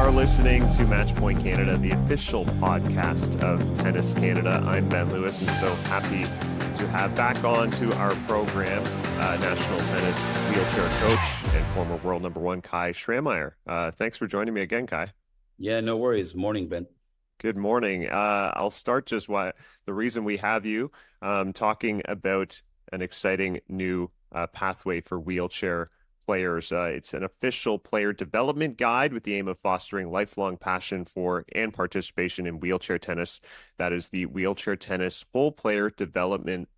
are listening to Matchpoint Canada, the official podcast of Tennis Canada. I'm Ben Lewis, and so happy to have back on to our program national tennis wheelchair coach and former world number one Kai Schrameyer. Thanks for joining me again, Kai. Yeah, no worries. Morning, Ben. Good morning. I'll start just the reason we have you talking about an exciting new pathway for wheelchair players. It's an official player development guide with the aim of fostering lifelong passion for and participation in wheelchair tennis. That is the Wheelchair Tennis Whole Player Development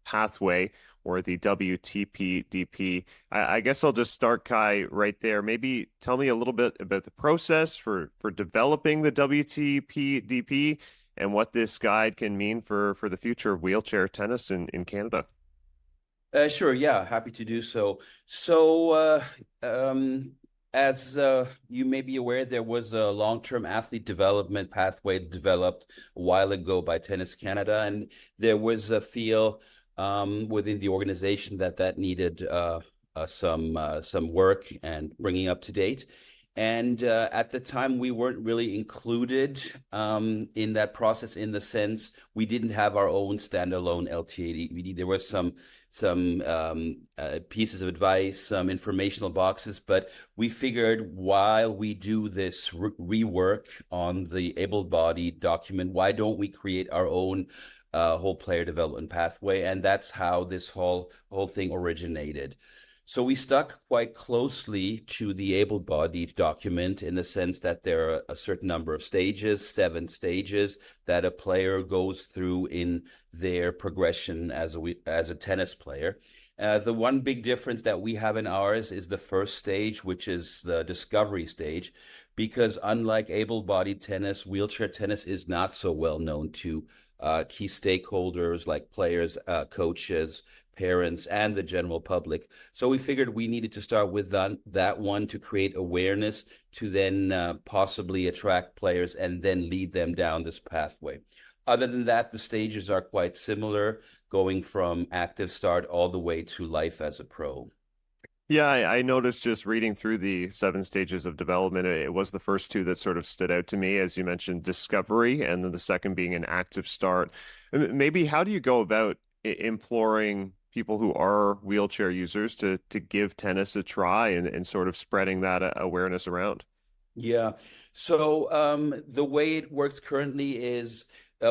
Pathway, or the WTPDP. I guess I'll just start, Kai, right there. Maybe tell me a little bit about the process for developing the WTPDP and what this guide can mean for the future of wheelchair tennis in Canada. Sure, yeah, happy to do so. As you may be aware, there was a long-term athlete development pathway developed a while ago by Tennis Canada, and there was a feel within the organization that needed some work and bringing up to date. And at the time, we weren't really included in that process, in the sense we didn't have our own standalone LTA. There were some pieces of advice, some informational boxes, but we figured while we do this rework on the able-bodied document, why don't we create our own whole player development pathway? And that's how this whole thing originated. So we stuck quite closely to the able-bodied document, in the sense that there are a certain number of stages, 7 stages, that a player goes through in their progression as a tennis player. The one big difference that we have in ours is the first stage, which is the discovery stage, because unlike able-bodied tennis, wheelchair tennis is not so well known to key stakeholders like players, coaches, parents, and the general public. So we figured we needed to start with that one to create awareness, to then possibly attract players and then lead them down this pathway. Other than that, the stages are quite similar, going from active start all the way to life as a pro. Yeah, I noticed just reading through the 7 stages of development, it was the first 2 that sort of stood out to me, as you mentioned, discovery, and then the second being an active start. Maybe how do you go about imploring people who are wheelchair users to give tennis a try and sort of spreading that awareness around? Yeah. So the way it works currently is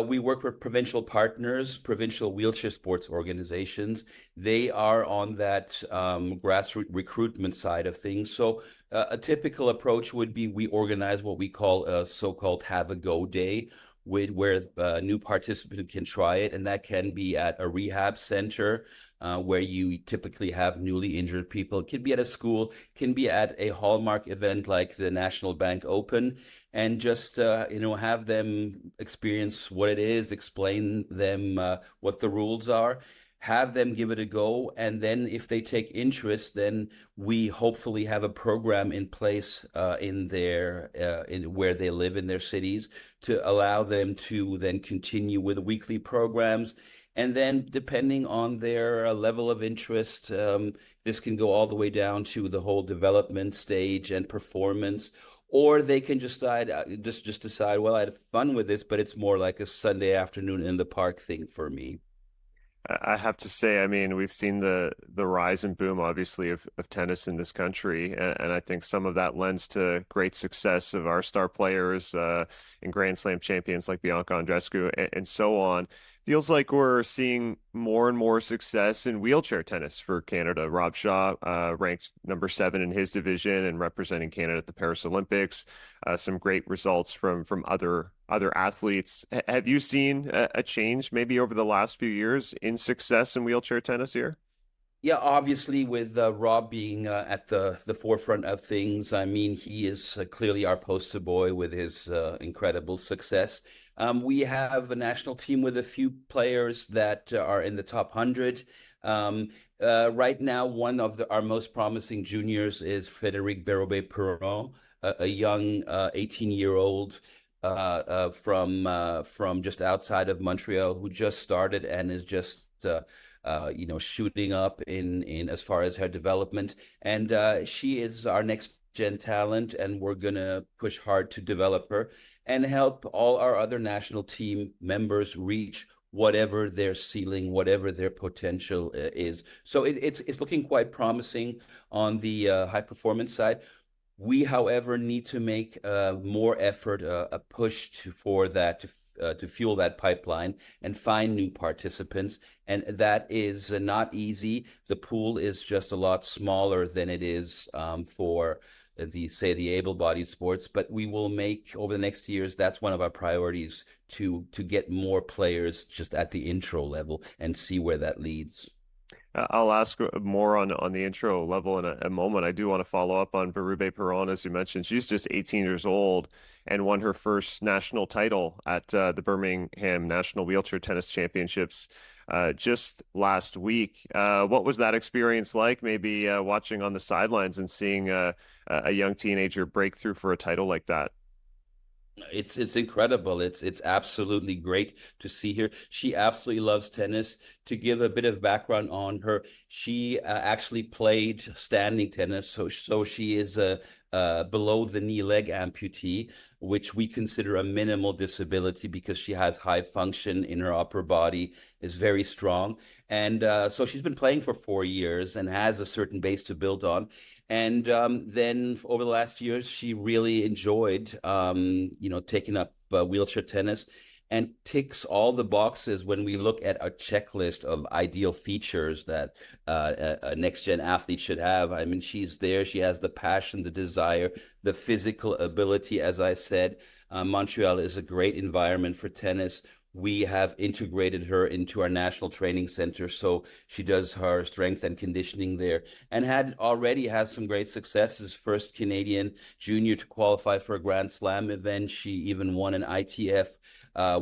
we work with provincial partners, provincial wheelchair sports organizations. They are on that grassroots recruitment side of things. So a typical approach would be we organize what we call a so-called Have a Go Day, where a new participant can try it, and that can be at a rehab center where you typically have newly injured people. It can be at a school, can be at a hallmark event like the National Bank Open, and just have them experience what it is, explain them what the rules are, have them give it a go, and then if they take interest, then we hopefully have a program in place in where they live in their cities, to allow them to then continue with weekly programs. And then depending on their level of interest, this can go all the way down to the whole development stage and performance. Or they can just decide, well, I had fun with this, but it's more like a Sunday afternoon in the park thing for me. I have to say, I mean, we've seen the rise and boom, obviously, of tennis in this country, and I think some of that lends to great success of our star players and Grand Slam champions like Bianca Andreescu and so on. Feels like we're seeing more and more success in wheelchair tennis for Canada. Rob Shaw ranked number 7 in his division and representing Canada at the Paris Olympics. Some great results from other athletes. Have you seen a change maybe over the last few years in success in wheelchair tennis here? Yeah, obviously with Rob being at the forefront of things, I mean, he is clearly our poster boy with his incredible success. We have a national team with a few players that are in the top 100. Right now, one of our most promising juniors is Frédéric Berube-Perron, a young 18-year-old from just outside of Montreal, who just started and is just shooting up in as far as her development. And she is our next gen talent, and we're going to push hard to develop her and help all our other national team members reach whatever their ceiling, whatever their potential is. So it's looking quite promising on the high performance side. We, however, need to make more effort, a push for that to fuel that pipeline and find new participants. And that is not easy. The pool is just a lot smaller than it is for the able-bodied sports. But we will make over the next years. That's one of our priorities to get more players just at the intro level and see where that leads. I'll ask more on the intro level in a moment. I do want to follow up on Berube Perron, as you mentioned. She's just 18 years old and won her first national title at the Birmingham National Wheelchair Tennis Championships just last week. What was that experience like? Maybe watching on the sidelines and seeing a young teenager break through for a title like that. It's incredible. It's absolutely great to see her. She absolutely loves tennis. To give a bit of background on her, she actually played standing tennis, so she is a below the knee leg amputee, which we consider a minimal disability because she has high function in her upper body, is very strong, and so she's been playing for 4 years and has a certain base to build on. And then over the last years, she really enjoyed, taking up wheelchair tennis and ticks all the boxes when we look at a checklist of ideal features that a next-gen athlete should have. I mean, she's there. She has the passion, the desire, the physical ability. As I said, Montreal is a great environment for tennis. We have integrated her into our national training center, so she does her strength and conditioning there, and had already has some great successes. First Canadian junior to qualify for a Grand Slam event. She even won an ITF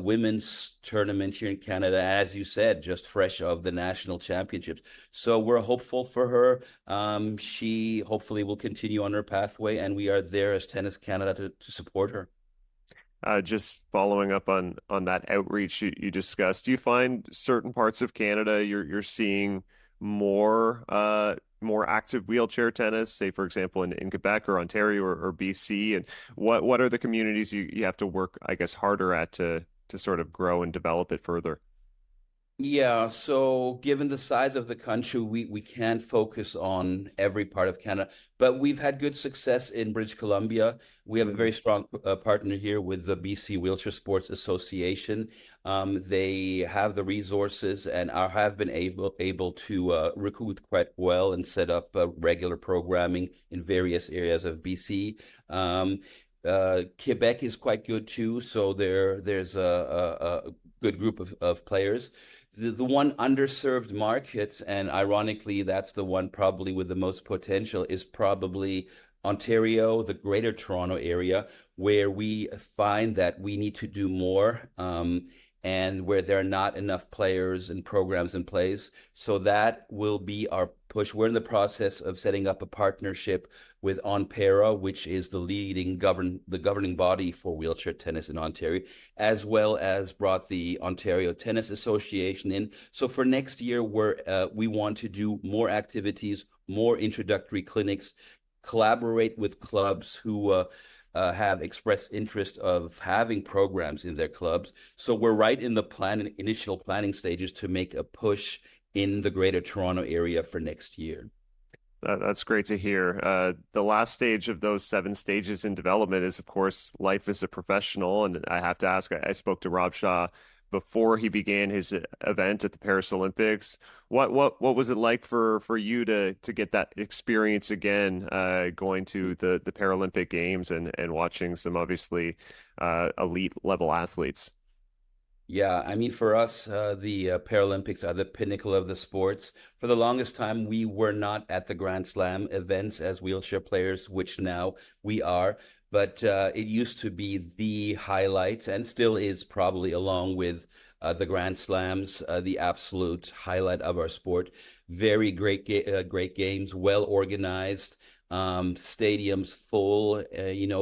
women's tournament here in Canada, as you said, just fresh of the national championships. So we're hopeful for her. She hopefully will continue on her pathway, and we are there as Tennis Canada to support her. Just following up on that outreach you discussed, do you find certain parts of Canada you're seeing more active wheelchair tennis, say for example in Quebec or Ontario or BC, and what are the communities you have to work, I guess, harder at to sort of grow and develop it further? Yeah, so given the size of the country, we can't focus on every part of Canada, but we've had good success in British Columbia. We have a very strong partner here with the BC Wheelchair Sports Association. They have the resources and have been able to recruit quite well and set up regular programming in various areas of BC. Quebec is quite good too, so there's a good group of players. The one underserved market, and ironically, that's the one probably with the most potential, is probably Ontario, the Greater Toronto area, where we find that we need to do more, and where there are not enough players and programs in place. So that will be our push. We're in the process of setting up a partnership with ONPERA, which is the governing body for wheelchair tennis in Ontario, as well as brought the Ontario Tennis Association in. So for next year, we want to do more activities, more introductory clinics, collaborate with clubs who have expressed interest of having programs in their clubs. So we're right in the initial planning stages to make a push in the Greater Toronto area for next year. That's great to hear. The last stage of those 7 stages in development is, of course, life as a professional. And I have to ask, spoke to Rob Shaw before he began his event at the Paris Olympics. What was it like for you to get that experience again, going to the Paralympic Games and watching some obviously elite level athletes? Yeah, I mean, for us, the Paralympics are the pinnacle of the sports. For the longest time, we were not at the Grand Slam events as wheelchair players, which now we are. But it used to be the highlight, and still is probably, along with the Grand Slams, the absolute highlight of our sport. Very great games, well organized. stadiums full.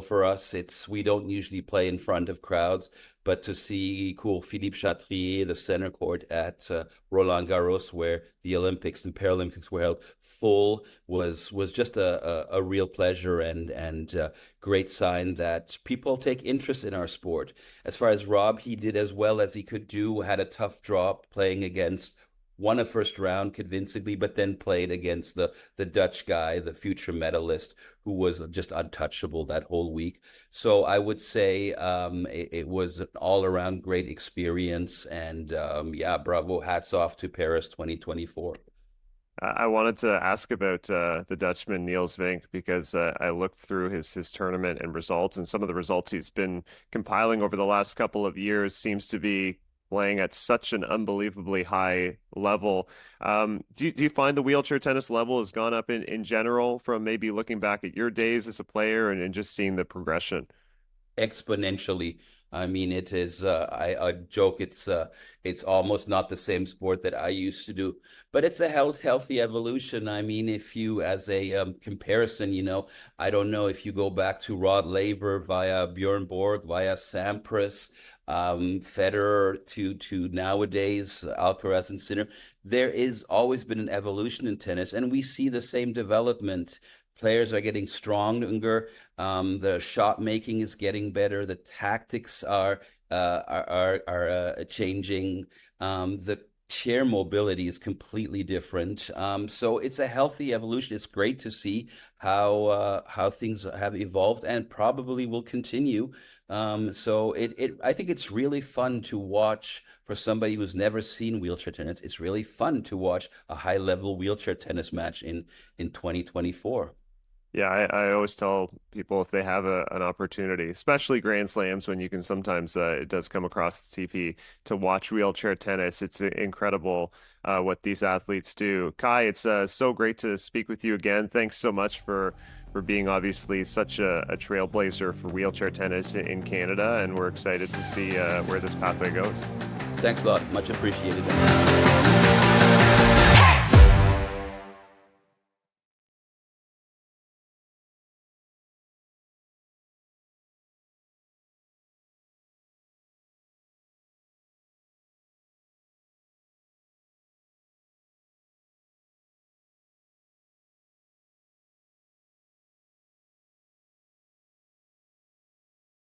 For us, we don't usually play in front of crowds, but to see cool Philippe Chatrier, the center court at Roland Garros, where the Olympics and Paralympics were held, full was just a real pleasure and great sign that people take interest in our sport. As far as Rob, he did as well as he could do, had a tough draw playing against, won a first round convincingly, but then played against the Dutch guy, the future medalist, who was just untouchable that whole week. So I would say it was an all around great experience. And yeah, bravo, hats off to Paris 2024. I wanted to ask about the Dutchman Niels Vink because I looked through his tournament and results, and some of the results he's been compiling over the last couple of years seems to be playing at such an unbelievably high level. Do you find the wheelchair tennis level has gone up in general from maybe looking back at your days as a player and just seeing the progression? Exponentially. I mean, it is. I joke. It's almost not the same sport that I used to do, but it's a healthy evolution. I mean, if you, as a comparison, I don't know if you go back to Rod Laver via Bjorn Borg via Sampras, Federer to nowadays Alcaraz and Sinner. There is always been an evolution in tennis, and we see the same development. Players are getting stronger. The shot making is getting better. The tactics are changing. The chair mobility is completely different. So it's a healthy evolution. It's great to see how things have evolved and probably will continue. So I think it's really fun to watch for somebody who's never seen wheelchair tennis. It's really fun to watch a high level wheelchair tennis match in 2024. Yeah, I always tell people if they have an opportunity, especially Grand Slams, when you can sometimes it does come across the TV to watch wheelchair tennis. It's incredible what these athletes do. Kai, it's so great to speak with you again. Thanks so much for being obviously such a trailblazer for wheelchair tennis in Canada, and we're excited to see where this pathway goes. Thanks a lot. Much appreciated.